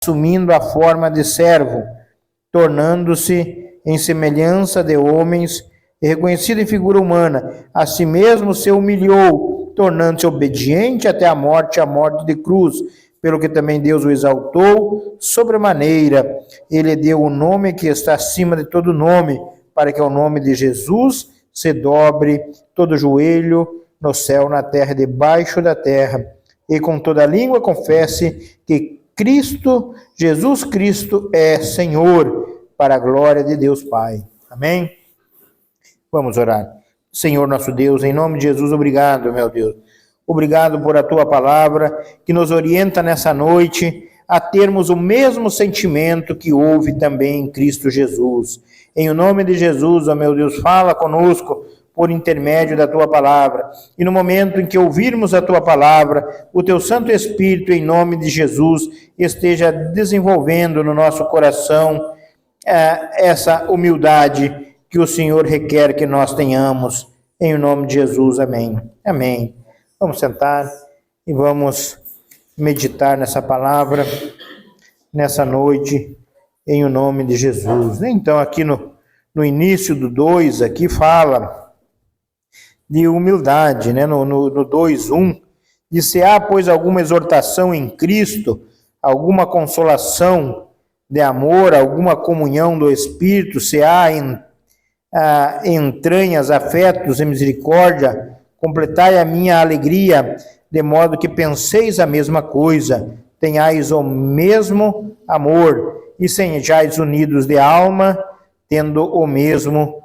assumindo a forma de servo, tornando-se em semelhança de homens, e reconhecido em figura humana, a si mesmo se humilhou, tornando-se obediente até a morte de cruz, pelo que também Deus o exaltou sobremaneira. Ele deu o nome que está acima de todo nome, para que ao nome de Jesus se dobre todo joelho no céu, na terra e debaixo da terra, e com toda língua confesse que Jesus Cristo é Senhor, para a glória de Deus Pai. Amém? Vamos orar. Senhor nosso Deus, em nome de Jesus, obrigado, meu Deus. Obrigado por a tua palavra, que nos orienta nessa noite a termos o mesmo sentimento que houve também em Cristo Jesus. Em nome de Jesus, ó meu Deus, fala conosco por intermédio da tua palavra. E no momento em que ouvirmos a tua palavra, o teu Santo Espírito, em nome de Jesus, esteja desenvolvendo no nosso coração essa humildade que o Senhor requer que nós tenhamos. Em nome de Jesus, amém. Amém. Vamos sentar e vamos meditar nessa palavra, nessa noite, em nome de Jesus. Então, aqui no início do 2, aqui fala de humildade, né? No 2:1, diz: se há, pois, alguma exortação em Cristo, alguma consolação de amor, alguma comunhão do Espírito, se há entranhas, afetos e misericórdia, completai a minha alegria, de modo que penseis a mesma coisa, tenhais o mesmo amor, e sejais unidos de alma, tendo o mesmo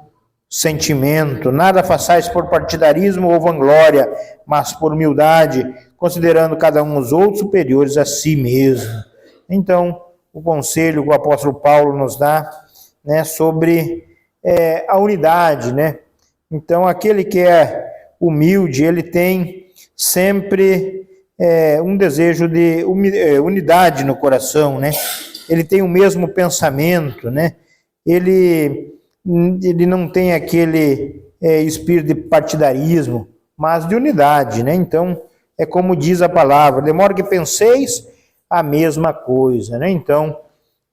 sentimento. Nada façais por partidarismo ou vanglória, mas por humildade, considerando cada um os outros superiores a si mesmo. Então, o conselho que o apóstolo Paulo nos dá, né, sobre a unidade, né? Então, aquele que é humilde, ele tem sempre um desejo de unidade no coração, né? Ele tem o mesmo pensamento, né? Ele não tem aquele espírito de partidarismo, mas de unidade, né? Então, é como diz a palavra, de modo que penseis a mesma coisa, né? Então,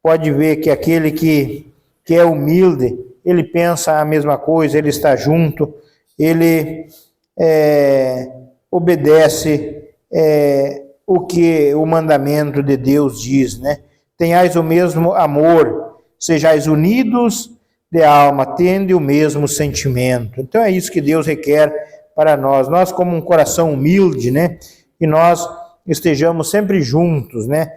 pode ver que aquele que é humilde, ele pensa a mesma coisa, ele está junto, ele obedece o que o mandamento de Deus diz, né? Tenhais o mesmo amor, sejais unidos de alma, tende o mesmo sentimento. Então é isso que Deus requer para nós. Nós, como um coração humilde, né? Que nós estejamos sempre juntos, né?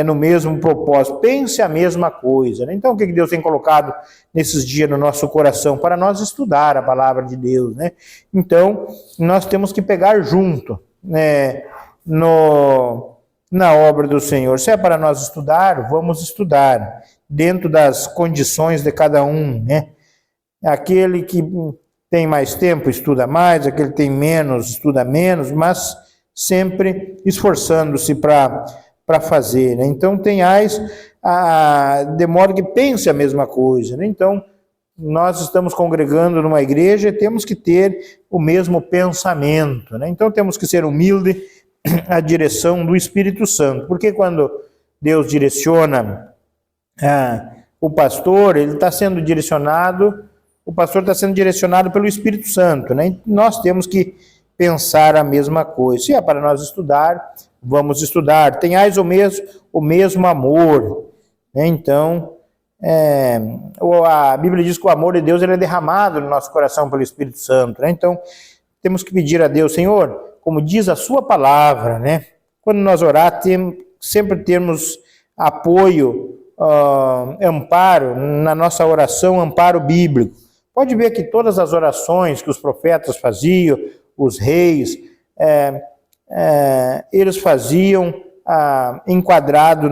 No mesmo propósito. Pense a mesma coisa, né? Então o que Deus tem colocado nesses dias no nosso coração? Para nós estudar a palavra de Deus, né? Então nós temos que pegar junto, né? Na obra do Senhor. Se é para nós estudar, vamos estudar dentro das condições de cada um, né? Aquele que tem mais tempo estuda mais, aquele que tem menos estuda menos, mas sempre esforçando-se para fazer, né? Então tenhais de modo que pense a mesma coisa, né? Então nós estamos congregando numa igreja e temos que ter o mesmo pensamento, né? Então temos que ser humilde à direção do Espírito Santo, porque quando Deus direciona o pastor, ele está sendo direcionado, o pastor está sendo direcionado pelo Espírito Santo, né? Nós temos que pensar a mesma coisa. Se é para nós estudar, vamos estudar. Tenhais o mesmo amor, né? Então, a Bíblia diz que o amor de Deus ele é derramado no nosso coração pelo Espírito Santo, né? Então, temos que pedir a Deus, Senhor, como diz a sua palavra, né? Quando nós orar, sempre temos apoio, amparo na nossa oração, amparo bíblico. Pode ver que todas as orações que os profetas faziam, os reis, eles faziam enquadrado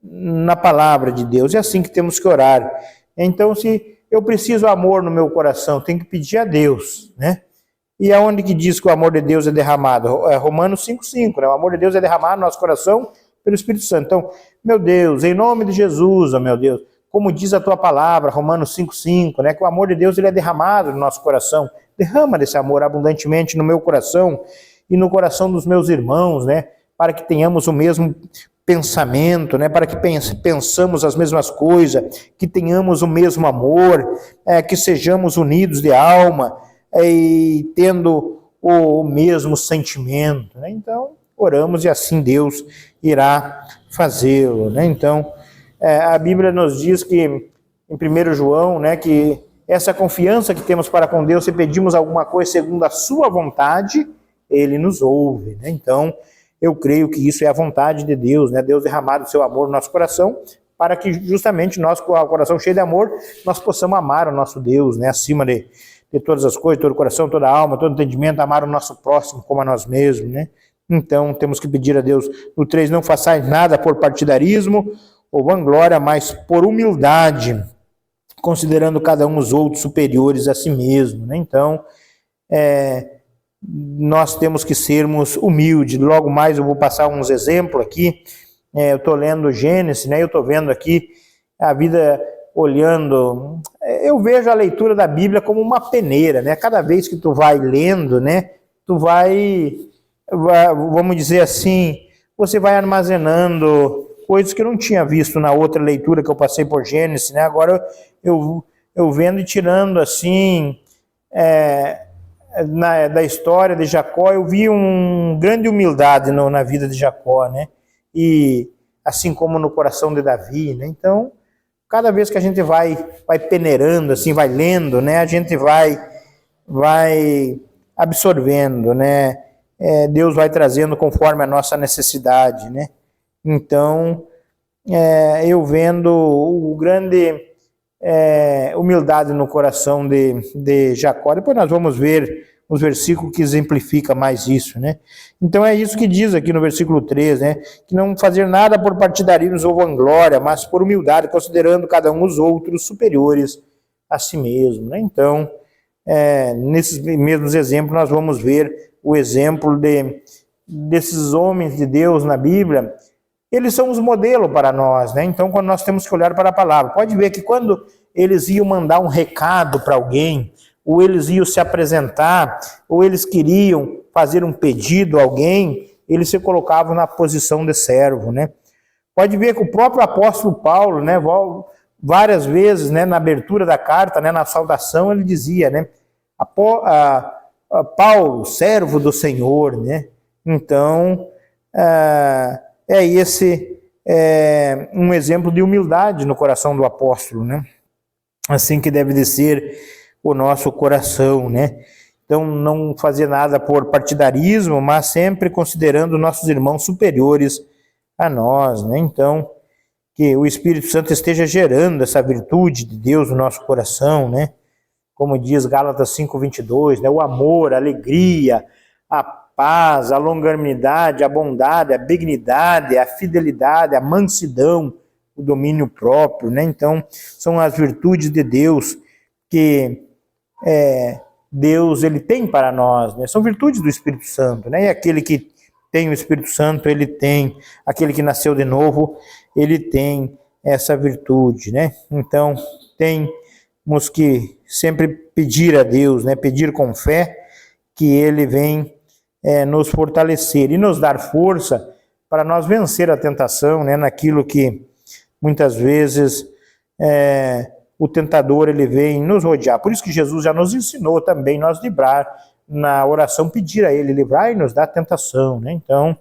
na palavra de Deus. É assim que temos que orar. Então, se eu preciso amor no meu coração, tenho que pedir a Deus, né? E aonde que diz que o amor de Deus é derramado? Romanos 5:5, né? O amor de Deus é derramado no nosso coração pelo Espírito Santo. Então, meu Deus, em nome de Jesus, ó meu Deus, como diz a tua palavra, Romanos 5:5, né? Que o amor de Deus ele é derramado no nosso coração. Derrama desse amor abundantemente no meu coração e no coração dos meus irmãos, né? Para que tenhamos o mesmo pensamento, né, para que pensamos as mesmas coisas, que tenhamos o mesmo amor, que sejamos unidos de alma e tendo o mesmo sentimento, né? Então, oramos e assim Deus irá fazê-lo, né? Então, a Bíblia nos diz que, em 1 João, né, que essa confiança que temos para com Deus, se pedimos alguma coisa segundo a sua vontade, Ele nos ouve, né? Então, eu creio que isso é a vontade de Deus, né? Deus derramar o seu amor no nosso coração, para que justamente nós, com o coração cheio de amor, nós possamos amar o nosso Deus, né? Acima de todas as coisas, todo o coração, toda a alma, todo o entendimento, amar o nosso próximo como a nós mesmos, né? Então, temos que pedir a Deus, no 3, não façais nada por partidarismo ou vanglória, mas por humildade, considerando cada um os outros superiores a si mesmo, né? Então, nós temos que sermos humildes. Logo mais eu vou passar uns exemplos aqui. Eu estou lendo Gênesis, né? Eu estou vendo aqui a vida, olhando. Eu vejo a leitura da Bíblia como uma peneira, né? Cada vez que tu vai lendo, né? Tu vai, vamos dizer assim, você vai armazenando coisas que eu não tinha visto na outra leitura que eu passei por Gênesis, né? Agora eu vendo e tirando assim. Da história de Jacó, eu vi uma grande humildade na vida de Jacó, né? E assim como no coração de Davi, né? Então, cada vez que a gente vai peneirando, assim, vai lendo, né? A gente vai absorvendo, né? Deus vai trazendo conforme a nossa necessidade, né? Então, eu vendo o grande humildade no coração de Jacó. Depois nós vamos ver os versículos que exemplificam mais isso, né? Então é isso que diz aqui no versículo 3, né? Que não fazer nada por partidarismo ou vanglória, mas por humildade, considerando cada um os outros superiores a si mesmo, né? Então, nesses mesmos exemplos, nós vamos ver o exemplo desses homens de Deus na Bíblia. Eles são os modelos para nós, né? Então, quando nós temos que olhar para a palavra, pode ver que quando eles iam mandar um recado para alguém, ou eles iam se apresentar, ou eles queriam fazer um pedido a alguém, eles se colocavam na posição de servo, né? Pode ver que o próprio apóstolo Paulo, né, várias vezes, né, na abertura da carta, né, na saudação, ele dizia, né, Paulo, servo do Senhor, né? Então, esse um exemplo de humildade no coração do apóstolo, né? Assim que deve de ser o nosso coração, né? Então, não fazer nada por partidarismo, mas sempre considerando nossos irmãos superiores a nós, né? Então, que o Espírito Santo esteja gerando essa virtude de Deus no nosso coração, né? Como diz Gálatas 5:22, né? O amor, a alegria, a paz, a longanimidade, a bondade, a benignidade, a fidelidade, a mansidão, o domínio próprio, né? Então, são as virtudes de Deus que Deus ele tem para nós, né? São virtudes do Espírito Santo, né? E aquele que tem o Espírito Santo, ele tem, aquele que nasceu de novo, ele tem essa virtude, né? Então, temos que sempre pedir a Deus, né? Pedir com fé que ele vem nos fortalecer e nos dar força para nós vencer a tentação, né? Naquilo que muitas vezes o tentador ele vem nos rodear. Por isso que Jesus já nos ensinou também nós livrar na oração, pedir a ele livrar-nos da tentação, né? Então,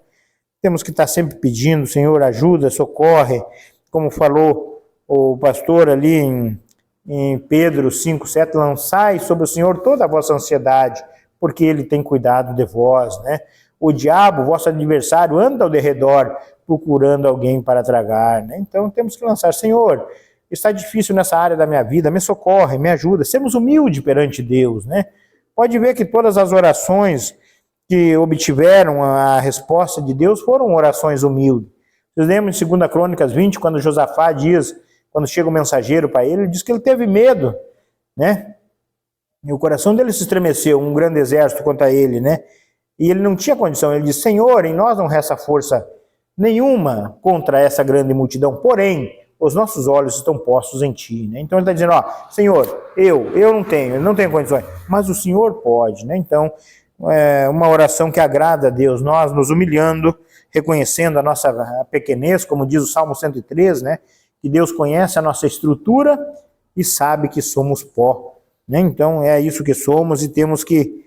temos que estar sempre pedindo, Senhor, ajuda, socorre, como falou o pastor ali em Pedro 5:7, lançai sobre o Senhor toda a vossa ansiedade, porque ele tem cuidado de vós, né? O diabo, vosso adversário, anda ao derredor procurando alguém para tragar, né? Então temos que lançar, Senhor, está difícil nessa área da minha vida, me socorre, me ajuda. Sermos humildes perante Deus, né? Pode ver que todas as orações que obtiveram a resposta de Deus foram orações humildes. Vocês lembram de 2 Crônicas 20, quando Josafá diz, quando chega o mensageiro para ele diz que ele teve medo, né? E o coração dele se estremeceu, um grande exército contra ele, né? E ele não tinha condição, ele disse, Senhor, em nós não resta força nenhuma contra essa grande multidão, porém, os nossos olhos estão postos em Ti, né? Então ele está dizendo, ó, Senhor, eu não tenho condições, mas o Senhor pode, né? Então, uma oração que agrada a Deus, nós nos humilhando, reconhecendo a nossa pequenez, como diz o Salmo 103, né? Que Deus conhece a nossa estrutura e sabe que somos pó, né? Então é isso que somos e temos que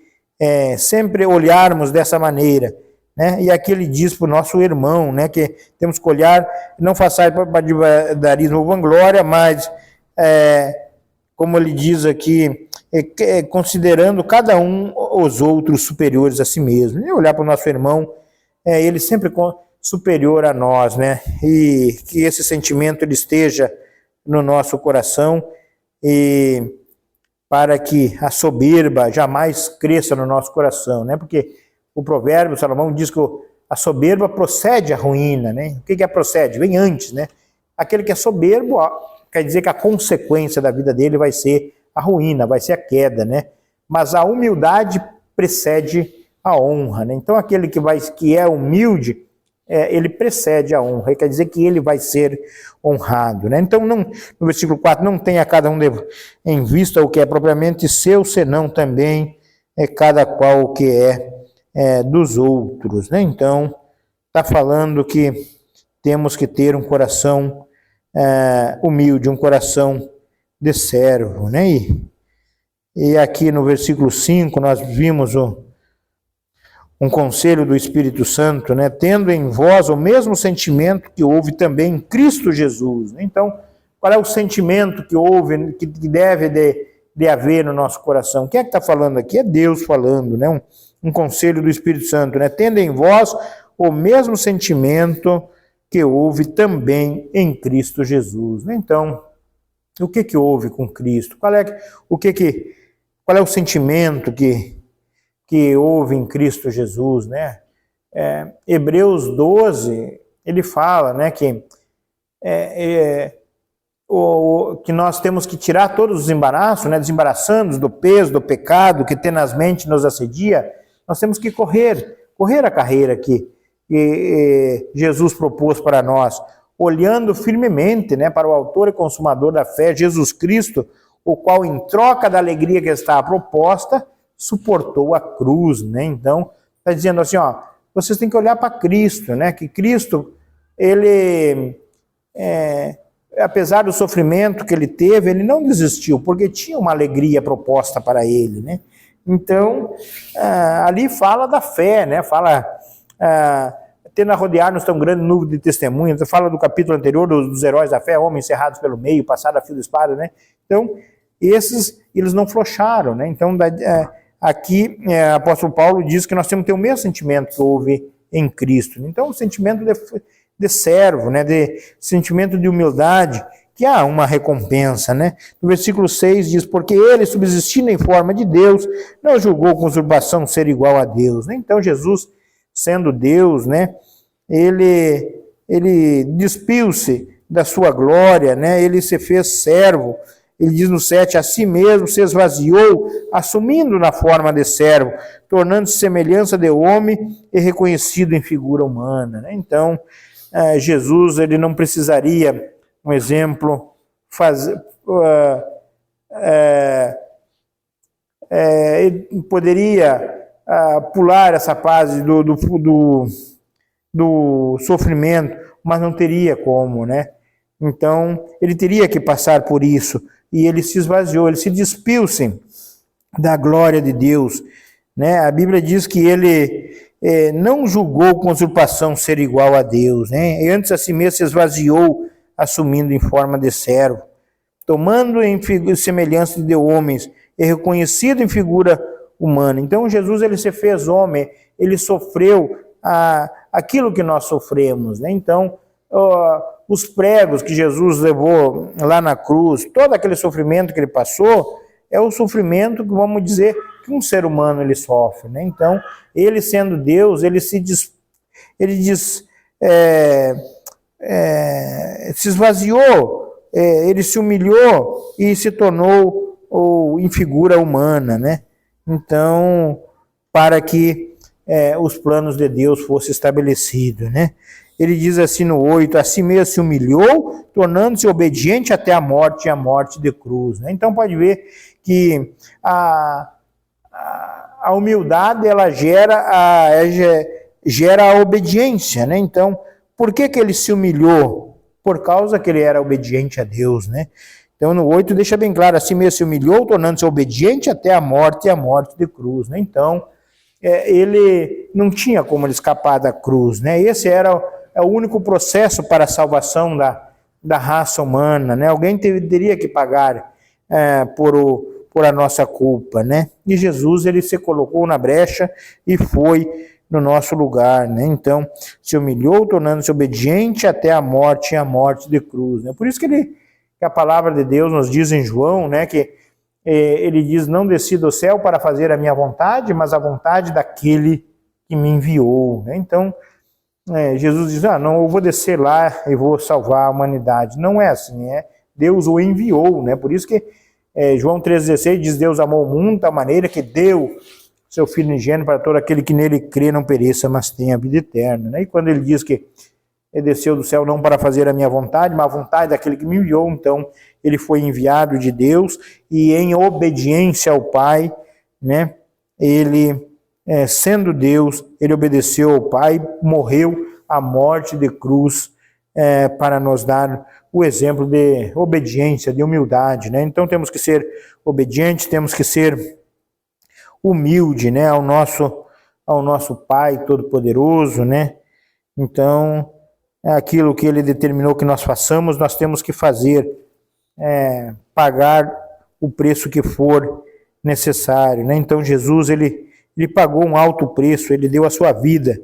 sempre olharmos dessa maneira, né? E aqui ele diz para o nosso irmão, né, que temos que olhar, não façais para partidarismo ou vanglória, mas, como ele diz aqui, considerando cada um os outros superiores a si mesmo. E olhar para o nosso irmão, ele sempre superior a nós, né? E que esse sentimento ele esteja no nosso coração e para que a soberba jamais cresça no nosso coração, né? Porque o provérbio, Salomão diz que a soberba procede à ruína, né? O que é procede? Vem antes, né? Aquele que é soberbo quer dizer que a consequência da vida dele vai ser a ruína, vai ser a queda, né? Mas a humildade precede a honra, né? Então aquele que é humilde, ele precede a honra, quer dizer que ele vai ser honrado, né? Então, no versículo 4, não tenha cada um em vista o que é propriamente seu, senão também cada qual o que é dos outros, né? Então, está falando que temos que ter um coração humilde, um coração de servo, né? E aqui no versículo 5, nós vimos um conselho do Espírito Santo, né? Tendo em vós o mesmo sentimento que houve também em Cristo Jesus. Então, qual é o sentimento que houve, que deve de haver no nosso coração? Quem é que está falando aqui? É Deus falando, né? Um conselho do Espírito Santo, né? Tendo em vós o mesmo sentimento que houve também em Cristo Jesus. Então, o que houve com Cristo? Qual é o sentimento que houve em Cristo Jesus, né? Hebreus 12, ele fala, né, que nós temos que tirar todos os embaraços, né, desembaraçando do peso, do pecado que tenazmente nos assedia. Nós temos que correr a carreira que Jesus propôs para nós, olhando firmemente, né, para o autor e consumador da fé, Jesus Cristo, o qual, em troca da alegria que estava proposta, suportou a cruz, né? Então, está dizendo assim, vocês têm que olhar para Cristo, né? Que Cristo, ele, apesar do sofrimento que ele teve, ele não desistiu, porque tinha uma alegria proposta para ele, né? Então, ali fala da fé, né? Fala, tendo a rodear-nos tão grande número de testemunhas, fala do capítulo anterior dos heróis da fé, homens cerrados pelo meio, passados a fio de espada, né? Então, esses, eles não flocharam, né? Então, aqui, o apóstolo Paulo diz que nós temos que ter o mesmo sentimento que houve em Cristo. Então, o sentimento de servo, né? De sentimento de humildade, que há uma recompensa, né? No versículo 6 diz, porque ele, subsistindo em forma de Deus, não julgou com usurpação ser igual a Deus, né? Então, Jesus, sendo Deus, né? Ele despiu-se da sua glória, né? Ele se fez servo. Ele diz no 7, a si mesmo se esvaziou, assumindo na forma de servo, tornando-se semelhança de homem e reconhecido em figura humana, né? Então, Jesus, ele não precisaria, um exemplo, ele poderia pular essa fase do sofrimento, mas não teria como, né? Então, ele teria que passar por isso. E ele se esvaziou, ele se despiu-se da glória de Deus, né? A Bíblia diz que ele não julgou com usurpação ser igual a Deus, né? E antes a si mesmo se esvaziou, assumindo em forma de servo, tomando em semelhança de homens e reconhecido em figura humana. Então Jesus, ele se fez homem, ele sofreu aquilo que nós sofremos, né? Então, os pregos que Jesus levou lá na cruz, todo aquele sofrimento que ele passou, é o sofrimento que, vamos dizer, que um ser humano ele sofre, né? Então, ele sendo Deus, ele se esvaziou, ele se humilhou e se tornou em figura humana, né? Então, para que os planos de Deus fossem estabelecidos, né? Ele diz assim no 8, a si mesmo se humilhou, tornando-se obediente até a morte e a morte de cruz, né? Então pode ver que a humildade, ela gera gera a obediência, né? Então, por que ele se humilhou? Por causa que ele era obediente a Deus, né? Então, no 8 deixa bem claro, assim mesmo se humilhou, tornando-se obediente até a morte e a morte de cruz, né? Então, ele não tinha como ele escapar da cruz, né? Esse era o único processo para a salvação da raça humana, né? Alguém teria que pagar por a nossa culpa, né? E Jesus, ele se colocou na brecha e foi no nosso lugar, né? Então, se humilhou, tornando-se obediente até a morte e a morte de cruz, né? Por isso que a palavra de Deus nos diz em João, né, que ele diz, não desci do céu para fazer a minha vontade, mas a vontade daquele que me enviou, né? Então, Jesus diz, não, eu vou descer lá e vou salvar a humanidade. Não é assim, Deus o enviou, né? Por isso que João 3,16 diz, Deus amou o mundo da maneira que deu seu Filho unigênito para todo aquele que nele crê não pereça, mas tenha a vida eterna, né? E quando ele diz que ele desceu do céu não para fazer a minha vontade, mas a vontade daquele que me enviou, então ele foi enviado de Deus e em obediência ao Pai, né? Ele, sendo Deus, ele obedeceu ao Pai, morreu a morte de cruz para nos dar o exemplo de obediência, de humildade, né? Então temos que ser obedientes, temos que ser humilde, né, ao nosso Pai Todo-Poderoso, né? Então, aquilo que ele determinou que nós façamos, nós temos que fazer, pagar o preço que for necessário, né? Então, Jesus, ele pagou um alto preço, ele deu a sua vida,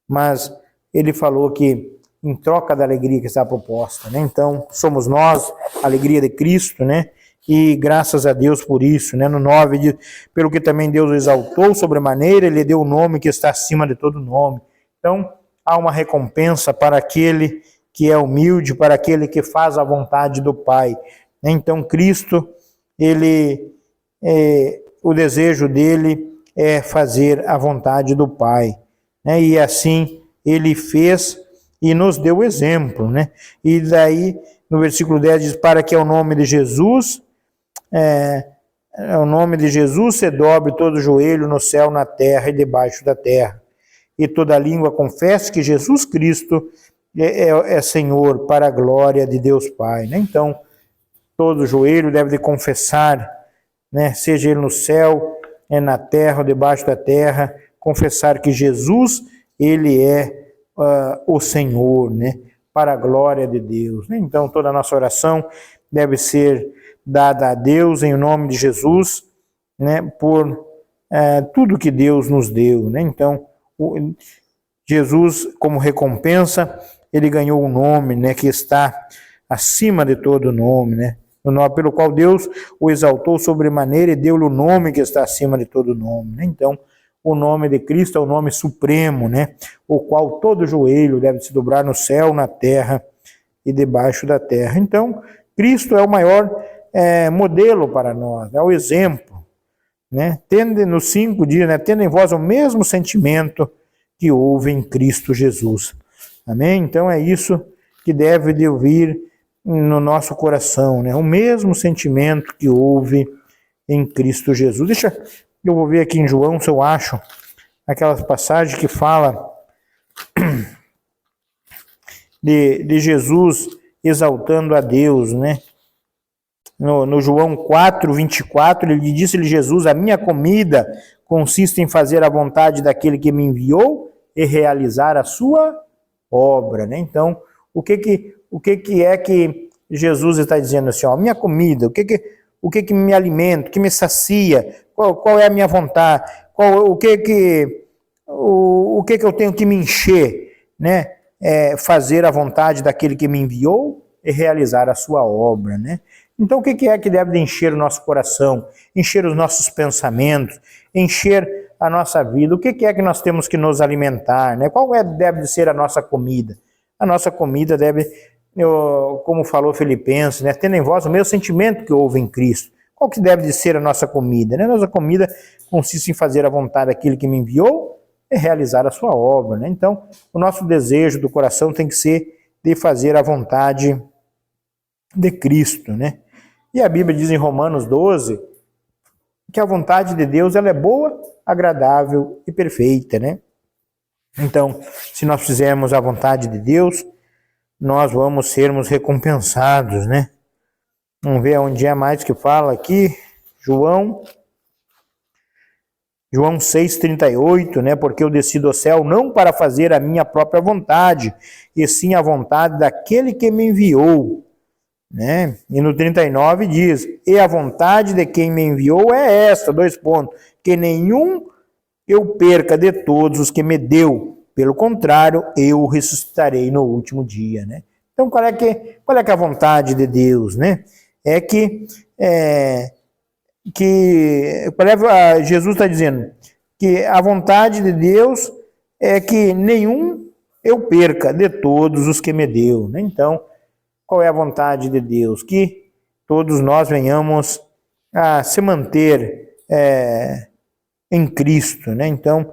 mas ele falou que em troca da alegria que está proposta, né? Então, somos nós, a alegria de Cristo, né? E graças a Deus por isso, né? No 9 diz, pelo que também Deus o exaltou sobremaneira, ele deu o nome que está acima de todo nome. Então, há uma recompensa para aquele que é humilde, para aquele que faz a vontade do Pai. Então, Cristo, o desejo dele é fazer a vontade do Pai, né? E assim ele fez e nos deu o exemplo, né? E daí, no versículo 10 diz, para que ao nome de Jesus, ao nome de Jesus se dobre todo o joelho no céu, na terra e debaixo da terra, e toda língua confesse que Jesus Cristo é Senhor, para a glória de Deus Pai, né? Então, todo joelho deve de confessar, né? Seja ele no céu, na terra ou debaixo da terra, confessar que Jesus, ele é o Senhor, né? Para a glória de Deus, né? Então, toda a nossa oração deve ser dada a Deus em nome de Jesus, né? Por tudo que Deus nos deu, né? Então, Jesus, como recompensa, ele ganhou um nome, né? Que está acima de todo nome, né? O nome pelo qual Deus o exaltou sobremaneira e deu-lhe o nome que está acima de todo nome, né? Então, o nome de Cristo é o nome supremo, né? O qual todo joelho deve se dobrar no céu, na terra e debaixo da terra. Então, Cristo é o maior modelo para nós, é o exemplo, né? Tende nos 5 dias, né? Tendo em vós o mesmo sentimento que houve em Cristo Jesus. Amém? Então, é isso que deve de ouvir no nosso coração, né? O mesmo sentimento que houve em Cristo Jesus. Eu vou ver aqui em João se eu acho aquelas passagens que fala de Jesus exaltando a Deus, né? No João 4, 24, ele disse-lhe Jesus, a minha comida consiste em fazer a vontade daquele que me enviou e realizar a sua obra, né? Então, o que é que Jesus está dizendo assim, ó, minha comida, o que me alimenta, o que me sacia, qual é a minha vontade, o que eu tenho que me encher, né? Fazer a vontade daquele que me enviou e realizar a sua obra, né? Então, o que é que deve de encher o nosso coração, encher os nossos pensamentos, encher a nossa vida? O que é que nós temos que nos alimentar, né? Qual deve de ser a nossa comida? A nossa comida deve, como falou Filipenses, né? Tendo em vós o mesmo sentimento que houve em Cristo. Qual que deve de ser a nossa comida, né? Nossa comida consiste em fazer a vontade daquele que me enviou e realizar a sua obra, né? Então, o nosso desejo do coração tem que ser de fazer a vontade de Cristo, né? E a Bíblia diz em Romanos 12 que a vontade de Deus ela é boa, agradável e perfeita, né? Então, se nós fizermos a vontade de Deus, nós vamos sermos recompensados, né? Vamos ver onde é mais que fala aqui. João 6,38, né? Porque eu desci do céu não para fazer a minha própria vontade, e sim a vontade daquele que me enviou, né? E no 39 diz: e a vontade de quem me enviou é esta, que nenhum eu perca de todos os que me deu. Pelo contrário, eu ressuscitarei no último dia, né? Então, qual é que é a vontade de Deus, né? É que Jesus está dizendo que a vontade de Deus é que nenhum eu perca de todos os que me deu, né? Então, qual é a vontade de Deus? Que todos nós venhamos a se manter em Cristo, né? Então,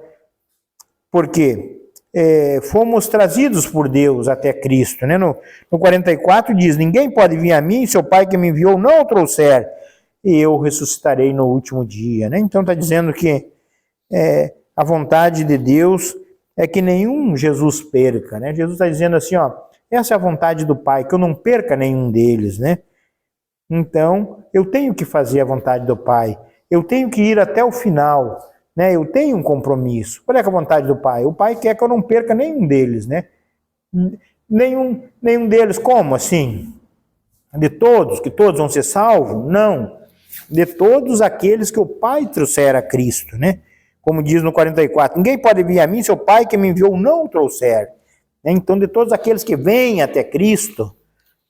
porque fomos trazidos por Deus até Cristo, né? No 44 diz: ninguém pode vir a mim se o Pai que me enviou não o trouxer, e eu ressuscitarei no último dia, né? Então está dizendo que a vontade de Deus é que nenhum Jesus perca, né? Jesus está dizendo assim, ó, essa é a vontade do Pai, que eu não perca nenhum deles, né? Então, eu tenho que fazer a vontade do Pai, eu tenho que ir até o final, né? Eu tenho um compromisso. Qual é a vontade do Pai? O Pai quer que eu não perca nenhum deles, né? Nenhum deles, como assim? De todos, que todos vão ser salvos? Não. De todos aqueles que o Pai trouxer a Cristo, né? Como diz no 44, ninguém pode vir a mim se o Pai que me enviou não o trouxer. Então, de todos aqueles que vêm até Cristo,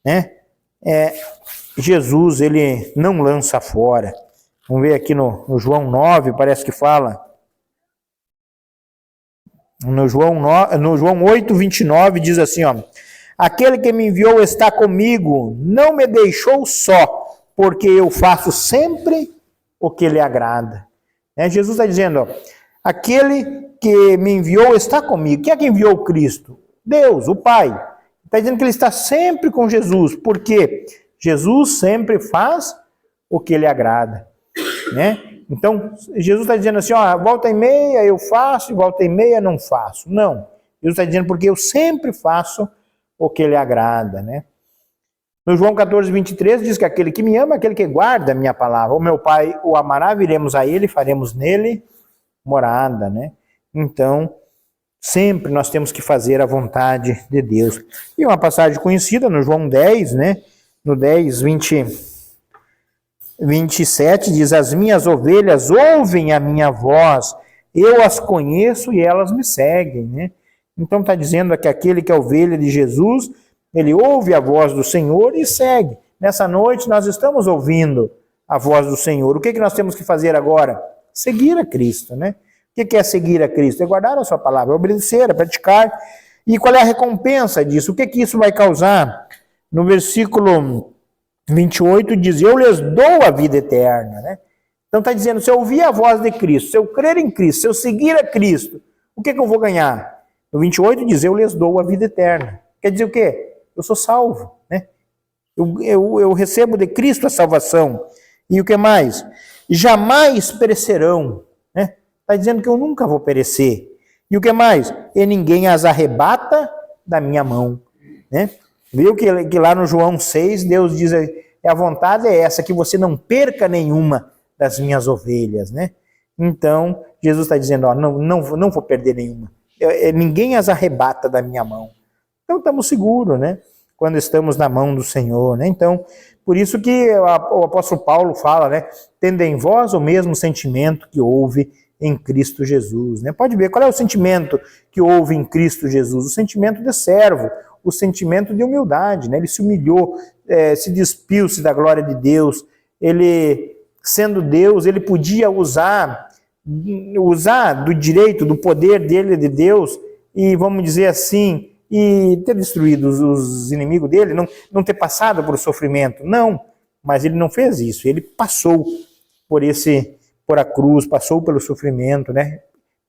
né? Jesus, ele não lança fora. Vamos ver aqui no João 9, parece que fala. No João 8, 29, diz assim, ó: aquele que me enviou está comigo, não me deixou só, porque eu faço sempre o que lhe agrada. Jesus está dizendo, ó, aquele que me enviou está comigo. Quem é que enviou Cristo? Deus, o Pai. Está dizendo que ele está sempre com Jesus, porque Jesus sempre faz o que lhe agrada, né? Então, Jesus está dizendo assim, ó, volta e meia eu faço, volta e meia não faço. Não, Jesus está dizendo porque eu sempre faço o que lhe agrada, né? No João 14, 23 diz que aquele que me ama, aquele que guarda a minha palavra. O meu Pai o amará, viremos a ele, faremos nele morada, né? Então, sempre nós temos que fazer a vontade de Deus. E uma passagem conhecida no João 10, né? No 10, 27 diz: as minhas ovelhas ouvem a minha voz, eu as conheço e elas me seguem, né? Então está dizendo que aquele que é ovelha de Jesus, ele ouve a voz do Senhor e segue. Nessa noite nós estamos ouvindo a voz do Senhor. O que nós temos que fazer agora? Seguir a Cristo, né? O que é seguir a Cristo? É guardar a sua palavra, obedecer, praticar. E qual é a recompensa disso? O que isso vai causar? No versículo 28 diz: eu lhes dou a vida eterna, né? Então está dizendo, se eu ouvir a voz de Cristo, se eu crer em Cristo, se eu seguir a Cristo, o que eu vou ganhar? No 28 diz: eu lhes dou a vida eterna. Quer dizer o quê? Eu sou salvo, né? Eu recebo de Cristo a salvação. E o que mais? Jamais perecerão, né? Está dizendo que eu nunca vou perecer. E o que mais? E ninguém as arrebata da minha mão, né? Viu que lá no João 6, Deus diz, a vontade é essa, que você não perca nenhuma das minhas ovelhas, né? Então, Jesus está dizendo, ó, não vou perder nenhuma. Ninguém as arrebata da minha mão. Então, estamos seguros, né? Quando estamos na mão do Senhor, né? Então, por isso que o apóstolo Paulo fala, né? Tendo em vós o mesmo sentimento que houve em Cristo Jesus, né? Pode ver, qual é o sentimento que houve em Cristo Jesus? O sentimento de servo, o sentimento de humildade, né? Ele se humilhou, se despiu-se da glória de Deus. Ele, sendo Deus, ele podia usar do direito, do poder dele, de Deus, e vamos dizer assim, e ter destruído os inimigos dele, não ter passado por sofrimento. Não, mas ele não fez isso. Ele passou por a cruz, passou pelo sofrimento, né?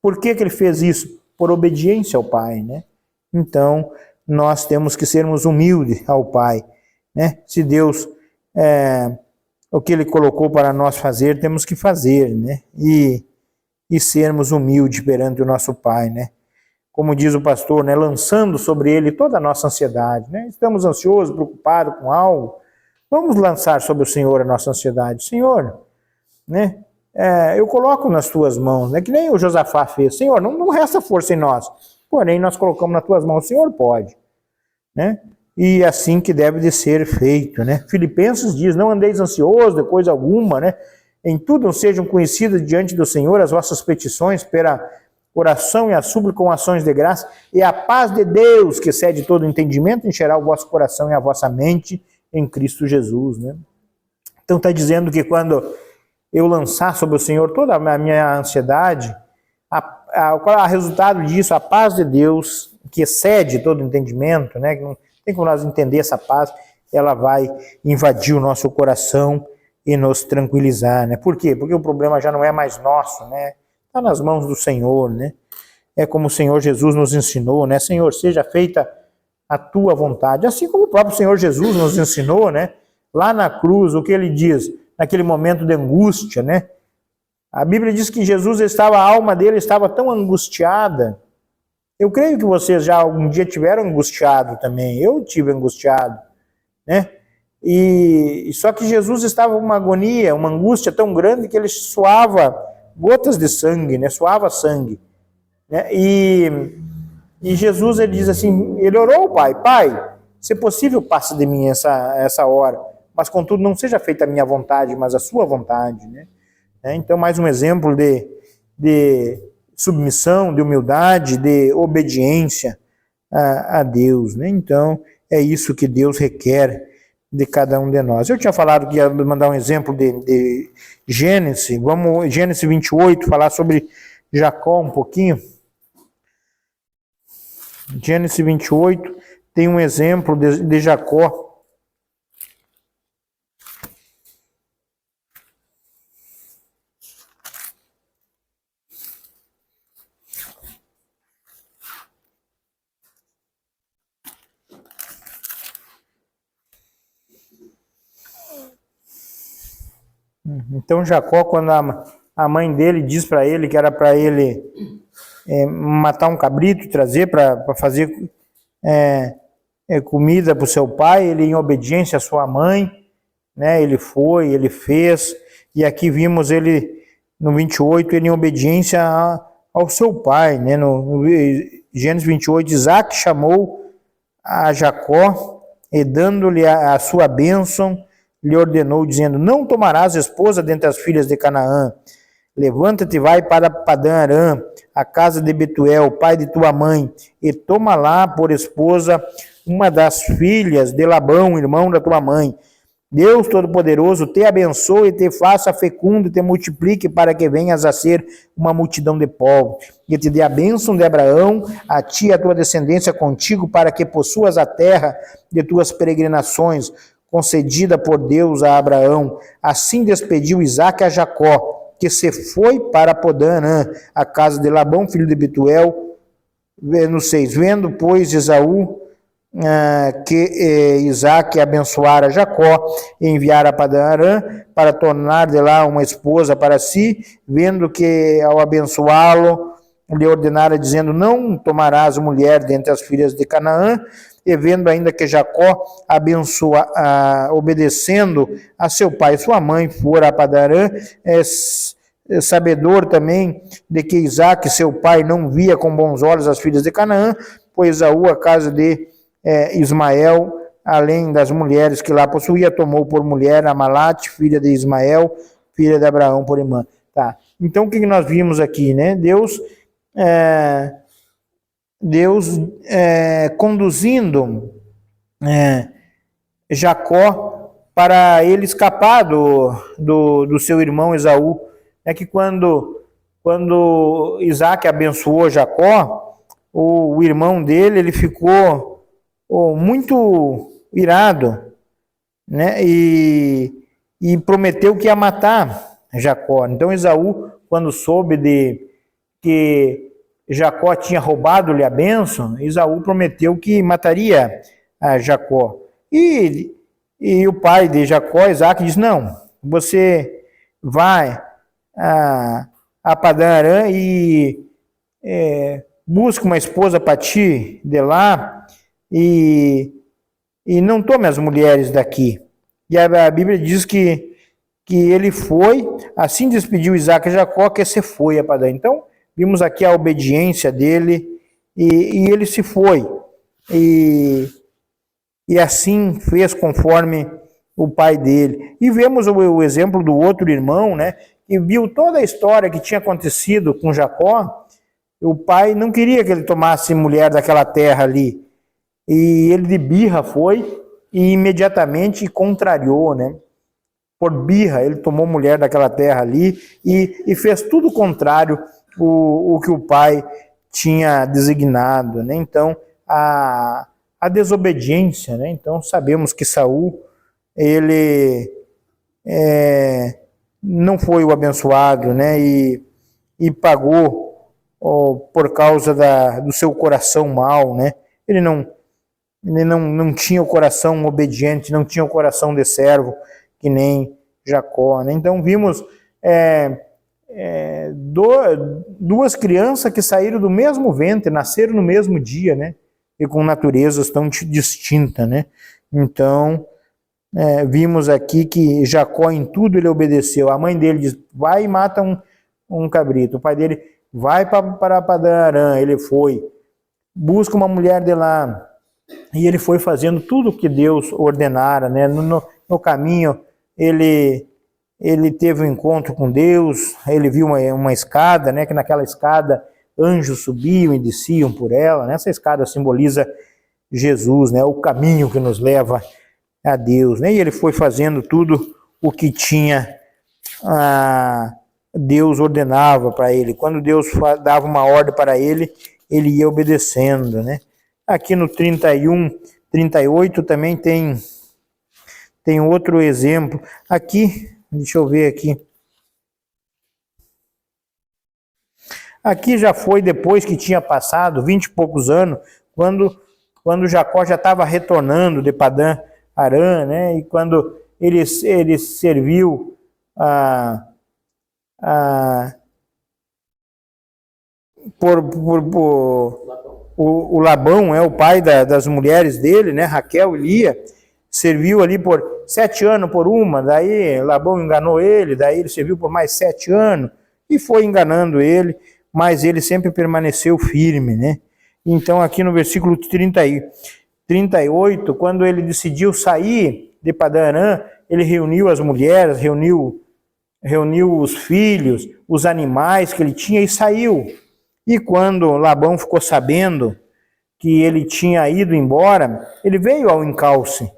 Por que ele fez isso? Por obediência ao Pai, né? Então, nós temos que sermos humildes ao Pai, né? Se Deus, o que Ele colocou para nós fazer, temos que fazer, né? E sermos humildes perante o nosso Pai, né? como diz o pastor, né, lançando sobre ele toda a nossa ansiedade, né? Estamos ansiosos, preocupados com algo, vamos lançar sobre o Senhor a nossa ansiedade. Senhor, né, eu coloco nas tuas mãos, né, que nem o Josafá fez. Senhor, não resta força em nós, porém nós colocamos nas tuas mãos, o Senhor pode, né? E assim que deve de ser feito, né? Filipenses diz, não andeis ansiosos de coisa alguma, né? Em tudo sejam conhecidas diante do Senhor as vossas petições pela oração e a súplica com ações de graça, e a paz de Deus, que excede todo entendimento, encherá o vosso coração e a vossa mente em Cristo Jesus, né? Então está dizendo que quando eu lançar sobre o Senhor toda a minha ansiedade, qual é o resultado disso? A paz de Deus, que excede todo entendimento, né? Que não tem como nós entender essa paz, ela vai invadir o nosso coração e nos tranquilizar, né? Por quê? Porque o problema já não é mais nosso, né? Está nas mãos do Senhor, né? É como o Senhor Jesus nos ensinou, né? Senhor, seja feita a tua vontade. Assim como o próprio Senhor Jesus nos ensinou, né? Lá na cruz, o que ele diz? Naquele momento de angústia, né? A Bíblia diz que a alma dele estava tão angustiada. Eu creio que vocês já algum dia tiveram angustiado também. Eu tive angustiado, né? E só que Jesus estava uma agonia, uma angústia tão grande que ele suava gotas de sangue, né? Suava sangue, né? E Jesus, ele diz assim, ele orou ao Pai, se possível, passa de mim essa hora, mas contudo não seja feita a minha vontade, mas a sua vontade, né? Então, mais um exemplo de submissão, de humildade, de obediência a Deus, né? Então, é isso que Deus requer de cada um de nós. Eu tinha falado que ia mandar um exemplo de Gênesis, vamos, Gênesis 28, falar sobre Jacó um pouquinho. Gênesis 28 tem um exemplo de Jacó. Então Jacó, quando a mãe dele diz para ele que era para ele matar um cabrito e trazer para fazer comida para o seu pai, ele em obediência à sua mãe, né, ele foi, ele fez, e aqui vimos ele no 28, ele em obediência ao seu pai, né, no Gênesis 28, Isaac chamou a Jacó e dando-lhe a sua bênção, lhe ordenou, dizendo, não tomarás esposa dentre as filhas de Canaã, levanta-te e vai para Padã Arã, a casa de Betuel, pai de tua mãe, e toma lá por esposa uma das filhas de Labão, irmão da tua mãe. Deus Todo-Poderoso te abençoe e te faça fecundo e te multiplique para que venhas a ser uma multidão de povos. E te dê a bênção de Abraão, a ti e a tua descendência contigo, para que possuas a terra de tuas peregrinações, concedida por Deus a Abraão. Assim despediu Isaque a Jacó, que se foi para Podã, a casa de Labão, filho de Betuel. No 6, vendo, pois, Esaú que Isaque abençoara Jacó e enviara a Padã Arã para tornar de lá uma esposa para si, vendo que ao abençoá-lo lhe ordenara dizendo, não tomarás mulher dentre as filhas de Canaã, e vendo ainda que Jacó obedecendo a seu pai e sua mãe, fora a Padã Arã, sabedor também de que Isaque, seu pai, não via com bons olhos as filhas de Canaã, pois Esaú, a casa de Ismael, além das mulheres que lá possuía, tomou por mulher a Malate, filha de Ismael, filha de Abraão por irmã. Tá. Então, o que nós vimos aqui, né? Deus conduzindo Jacó para ele escapar do seu irmão Esaú. É que quando Isaque abençoou Jacó, o irmão dele, ele ficou muito irado, né? E prometeu que ia matar Jacó. Então Esaú, quando soube de que Jacó tinha roubado-lhe a bênção, Esaú prometeu que mataria a Jacó. E o pai de Jacó, Isaque, disse, não, você vai a Padã Arã e busca uma esposa para ti de lá e não tome as mulheres daqui. E a Bíblia diz que ele foi, assim despediu Isaac e Jacó, que se foi a Padã. Então, vimos aqui a obediência dele e ele se foi. E assim fez conforme o pai dele. E vemos o exemplo do outro irmão, né, que viu toda a história que tinha acontecido com Jacó. O pai não queria que ele tomasse mulher daquela terra ali. E ele de birra foi e imediatamente contrariou, né? Por birra, ele tomou mulher daquela terra ali e fez tudo o contrário o que o pai tinha designado, né? Então, a desobediência, né? Então, sabemos que Saul, ele não foi o abençoado, né? E pagou por causa do seu coração mau, né? Ele não tinha o coração obediente, não tinha o coração de servo, que nem Jacó, né? Então vimos duas crianças que saíram do mesmo ventre, nasceram no mesmo dia, né? E com naturezas tão distintas, né? Então vimos aqui que Jacó em tudo ele obedeceu. A mãe dele diz, vai e mata um cabrito. O pai dele, vai para Padã-Arã. Ele foi, busca uma mulher de lá. E ele foi fazendo tudo o que Deus ordenara, né? No caminho, ele teve um encontro com Deus, ele viu uma escada, né? Que naquela escada anjos subiam e desciam por ela, né? Essa escada simboliza Jesus, né? O caminho que nos leva a Deus, né? E ele foi fazendo tudo o que tinha Deus ordenava para ele. Quando Deus dava uma ordem para ele, ele ia obedecendo, né? Aqui no 31, 38 também tem outro exemplo. Aqui, deixa eu ver aqui. Aqui já foi depois que tinha passado 20 e poucos anos, quando Jacó já estava retornando de Padã-Arã, né? E quando ele serviu o Labão, o pai das mulheres dele, né? Raquel e Lia, serviu ali por 7 anos por uma, daí Labão enganou ele, daí ele serviu por mais 7 anos, e foi enganando ele, mas ele sempre permaneceu firme, né? Então aqui no versículo 38, quando ele decidiu sair de Padã-Arã, ele reuniu as mulheres, reuniu os filhos, os animais que ele tinha e saiu. E quando Labão ficou sabendo que ele tinha ido embora, ele veio ao encalce,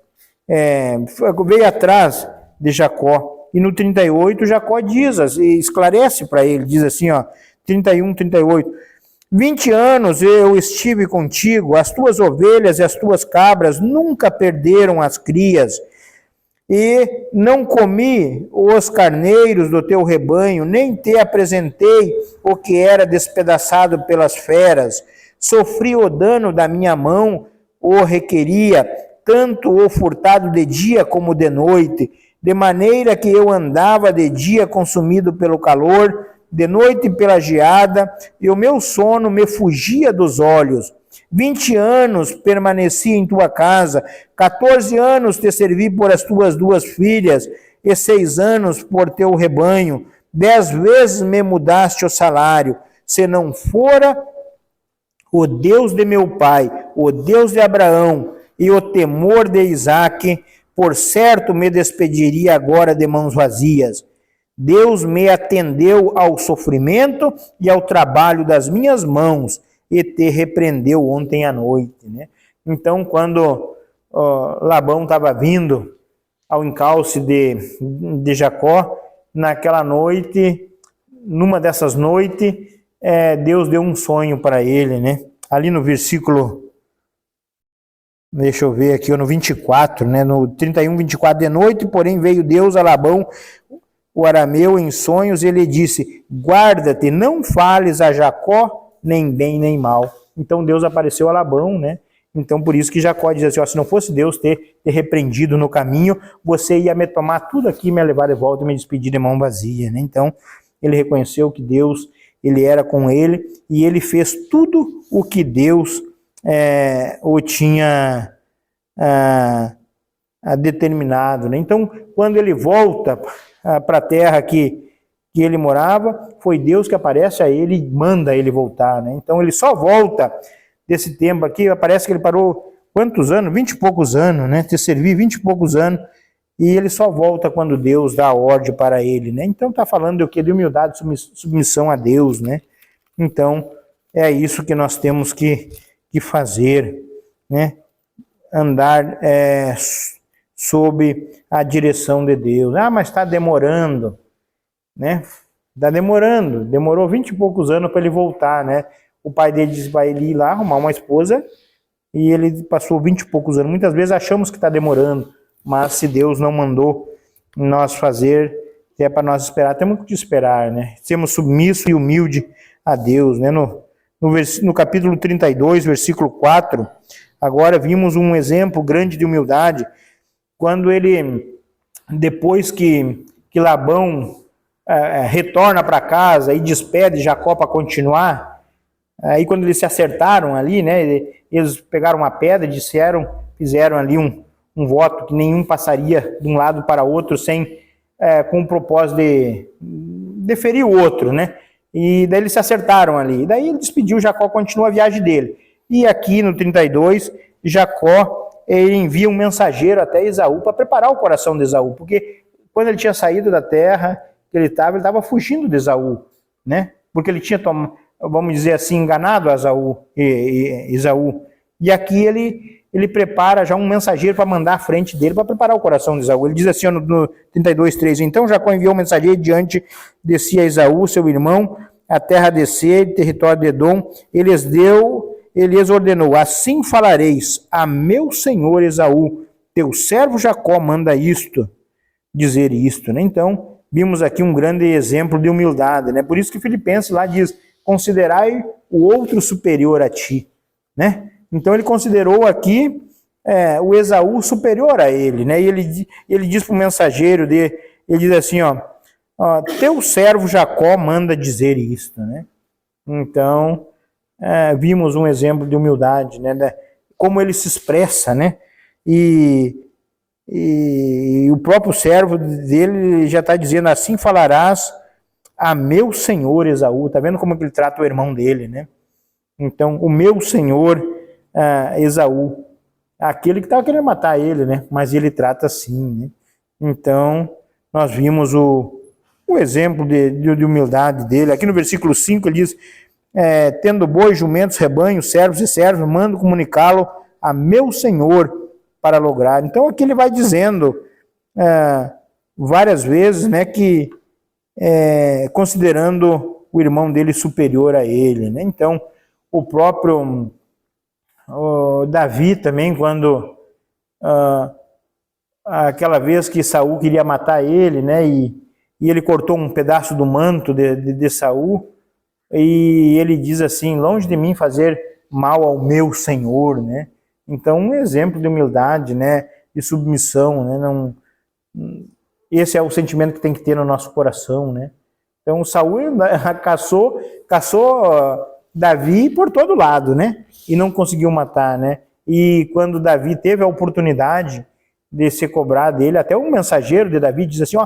veio atrás de Jacó. E no 38, Jacó esclarece para ele, diz assim, ó, 31, 38. 20 anos eu estive contigo, as tuas ovelhas e as tuas cabras nunca perderam as crias, e não comi os carneiros do teu rebanho, nem te apresentei o que era despedaçado pelas feras. Sofri o dano da minha mão, o requeria, tanto o furtado de dia como de noite, de maneira que eu andava de dia consumido pelo calor, de noite pela geada, e o meu sono me fugia dos olhos. 20 anos permaneci em tua casa, 14 anos te servi por as tuas 2 filhas, e 6 anos por teu rebanho. 10 vezes me mudaste o salário. Se não fora o Deus de meu pai, o Deus de Abraão e o temor de Isaque, por certo me despediria agora de mãos vazias. Deus me atendeu ao sofrimento e ao trabalho das minhas mãos, e te repreendeu ontem à noite, né? Então, quando Labão estava vindo ao encalce de Jacó, naquela noite, numa dessas noites, Deus deu um sonho para ele, né? Ali no versículo, deixa eu ver aqui, no 24, né? No 31, 24, de noite, porém veio Deus a Labão, o arameu, em sonhos, e ele disse, guarda-te, não fales a Jacó, nem bem nem mal. Então Deus apareceu a Labão, né? Então por isso que Jacó diz assim, ó, se não fosse Deus ter repreendido no caminho, você ia me tomar tudo aqui, me levar de volta e me despedir de mão vazia, né? Então ele reconheceu que Deus ele era com ele, e ele fez tudo o que Deus o tinha determinado, né? Então, quando ele volta para a terra que ele morava, foi Deus que aparece a ele e manda ele voltar, né? Então, ele só volta desse tempo aqui, parece que ele parou quantos anos? 20 e poucos anos, né? Te servir 20 e poucos anos, e ele só volta quando Deus dá a ordem para ele, né? Então, está falando do quê? De humildade, submissão a Deus, né? Então, é isso que nós temos que fazer, né? Andar sob a direção de Deus. Ah, mas está demorando, né? Está demorando. Demorou 20 e poucos anos para ele voltar, né? O pai dele disse para ele ir lá arrumar uma esposa e ele passou 20 e poucos anos. Muitas vezes achamos que está demorando, mas se Deus não mandou nós fazer, é para nós esperar, temos que esperar, né? Sermos submissos e humildes a Deus, né? No capítulo 32, versículo 4, agora vimos um exemplo grande de humildade, quando ele, depois que Labão retorna para casa e despede Jacó para continuar, aí quando eles se acertaram ali, né, eles pegaram uma pedra e fizeram ali um voto que nenhum passaria de um lado para outro com o propósito de ferir o outro, né? E daí eles se acertaram ali. E daí ele despediu, Jacó continua a viagem dele. E aqui no 32, Jacó ele envia um mensageiro até Esaú para preparar o coração de Esaú, porque quando ele tinha saído da terra que ele estava fugindo de Esaú, né? Porque ele tinha, vamos dizer assim, enganado Esaú. E aqui ele prepara já um mensageiro para mandar à frente dele para preparar o coração de Esaú. Ele diz assim no 32:3, então Jacó enviou um mensageiro diante de si a Esaú, seu irmão, a terra de Seir, território de Edom. Ele lhes ordenou, assim falareis a meu senhor Esaú, teu servo Jacó manda dizer isto, né? Então, vimos aqui um grande exemplo de humildade, né? Por isso que Filipenses lá diz, considerai o outro superior a ti, né? Então ele considerou aqui o Esaú superior a ele, né? E ele diz para o mensageiro dele, ele diz assim, teu servo Jacó manda dizer isto, né? Então, vimos um exemplo de humildade, né? Como ele se expressa, né? E o próprio servo dele já está dizendo, assim falarás a meu senhor Esaú. Está vendo como que ele trata o irmão dele, né? Então, o meu senhor Esaú, aquele que estava querendo matar ele, né? Mas ele trata assim, né? Então, nós vimos o exemplo de humildade dele. Aqui no versículo 5 ele diz, tendo bois, jumentos, rebanhos, servos e servas, mando comunicá-lo a meu senhor para lograr. Então aqui ele vai dizendo várias vezes, né, que considerando o irmão dele superior a ele, né? Então o próprio Davi também, quando aquela vez que Saul queria matar ele, né, e ele cortou um pedaço do manto de Saul, e ele diz assim, longe de mim fazer mal ao meu Senhor, né? Então, um exemplo de humildade, né, de submissão, né? Esse é o sentimento que tem que ter no nosso coração, né? Então, Saul caçou Davi por todo lado, né? E não conseguiu matar, né? E quando Davi teve a oportunidade de ser cobrado dele, até um mensageiro de Davi diz assim,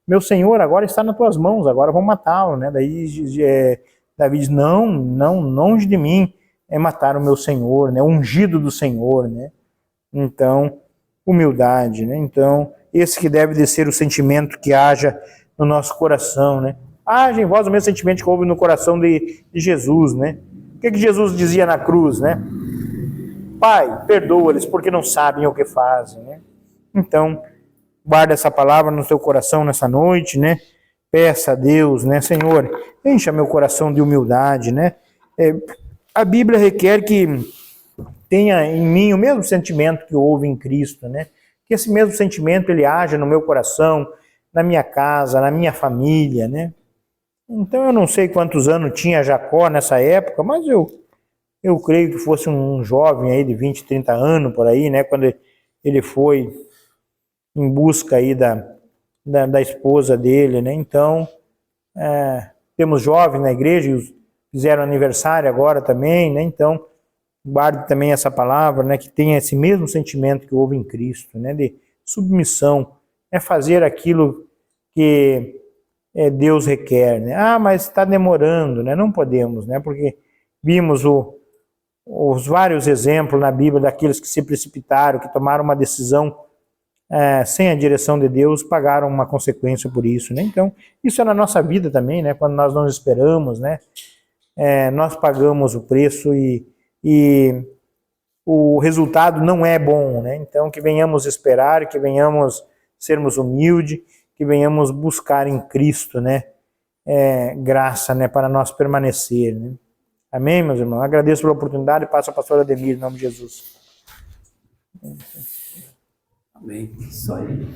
meu Senhor agora está nas tuas mãos, agora vamos matá-lo, né? Daí Davi diz, não, longe de mim matar o meu Senhor, né? Ungido do Senhor, né? Então, humildade, né? Então, esse que deve de ser o sentimento que haja no nosso coração, né? Haja em vós o mesmo sentimento que houve no coração de Jesus, né? O que Jesus dizia na cruz, né? Pai, perdoa-lhes porque não sabem o que fazem, né? Então, guarda essa palavra no seu coração nessa noite, né? Peça a Deus, né? Senhor, encha meu coração de humildade, né? A Bíblia requer que tenha em mim o mesmo sentimento que houve em Cristo, né? Que esse mesmo sentimento ele haja no meu coração, na minha casa, na minha família, né? Então eu não sei quantos anos tinha Jacó nessa época, mas eu creio que fosse um jovem aí de 20, 30 anos por aí, né? Quando ele foi em busca aí da esposa dele, né? Então, temos jovens na igreja e fizeram aniversário agora também, né? Então, guarde também essa palavra, né? Que tenha esse mesmo sentimento que houve em Cristo, né? De submissão, é fazer aquilo que Deus requer, né? Ah, mas está demorando, né? Não podemos, né? Porque vimos os vários exemplos na Bíblia daqueles que se precipitaram, que tomaram uma decisão sem a direção de Deus, pagaram uma consequência por isso, né? Então, isso é na nossa vida também, né? Quando nós não esperamos, né? Nós pagamos o preço e o resultado não é bom, né? Então, que venhamos esperar, que venhamos sermos humildes, que venhamos buscar em Cristo, né? Graça, né? Para nós permanecer, né? Amém, meus irmãos? Agradeço pela oportunidade e passo a pastora Ademir, em nome de Jesus. Amém. Isso aí.